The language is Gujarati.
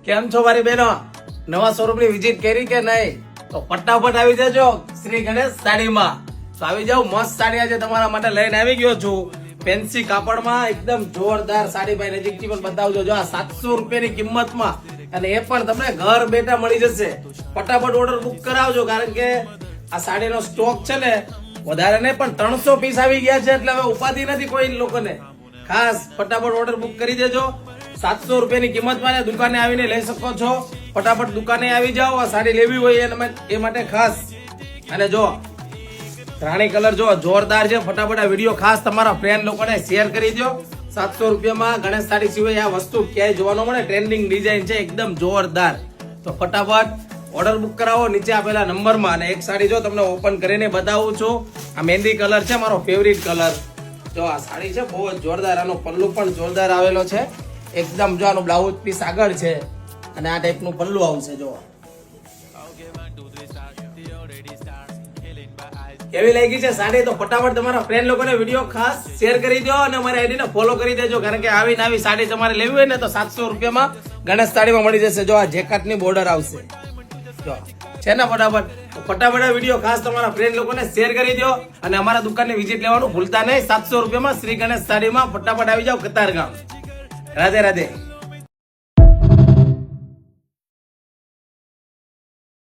કેમ છો મારી બહેનો? નવા શોરૂમની વિઝિટ કરી કે નહીં? તો ફટાફટ આવી જજો શ્રી ગણેશ સાડીમાં. તો આવી જાવ, મસ્ત સાડી આજે તમારા માટે લઈને આવી ગયો છું. ફેન્સી કાપડમાં એકદમ જોરદાર સાડી. ભાઈ નજીકથી પણ બતાવજો. જો આ 700 રૂપિયાની કિંમતમાં, અને એ પણ તમને ઘર બેઠા મળી જશે. ફટાફટ ઓર્ડર બુક કરાવજો, કારણ કે આ સાડીનો સ્ટોક છે ને વધારે નહીં પણ 300 પીસ આવી ગયા છે, એટલે હવે ઉપાધિ નથી કોઈ લોકોને. ખાસ ફટાફટ ઓર્ડર બુક કરી દેજો. 700 રૂપિયાની કિંમતમાં દુકાને આવીને લઈ શકો છો. ફટાફટ દુકાને આવી જાઓ. આ સાડી લેવી હોય એ માટે ખાસ. અને જો રાણી કલર જો જોરદાર છે. ફટાફટ આ વિડીયો ખાસ તમારા ફ્રેન્ડ લોકોને શેર કરી દો. 700 રૂપિયામાં ગણેશ સાડી સિવાય આ વસ્તુ ક્યાંય જોવા ન મળે. ટ્રેન્ડિંગ ડિઝાઇન છે, એકદમ જોરદાર. તો ફટાફટ ઓર્ડર બુક કરાવો નીચે આપેલા નંબરમાં. અને એક સાડી જો તમને ઓપન કરીને બતાવું છું. આ મહેંદી કલર છે, મારો ફેવરિટ કલર. જો આ સાડી છે બહુ જ જોરદાર. આનો પલ્લુ પણ જોરદાર આવેલો છે એકદમ. જો આનું બ્લાઉઝ પીસ આગળ છે અને આ ટાઈપનું પલ્લુ આવશે. જો કેવી લાગી છે સાડી? તો ફટાફટ તમારા ફ્રેન્ડ લોકોને વિડીયો ખાસ શેર કરી દો અને અમારી આઈડીને ફોલો કરી દેજો, કારણ કે આવી નવી સાડી તમારે લેવી હોય ને તો 700 રૂપિયામાં ગણેશ સાડીમાં મળી જશે. જો આ જેકાટની બોર્ડર આવશે. જો છે ને ફટાફટ આ વિડીયો ખાસ તમારા ફ્રેન્ડ લોકોને શેર કરી દો અને અમારા દુકાનની વિઝિટ લેવાનું ભૂલતા નહીં. 700 રૂપિયામાં શ્રી ગણેશ સાડીમાં ફટાફટ આવી જાઓ કતારગામ. રાધે રાધે.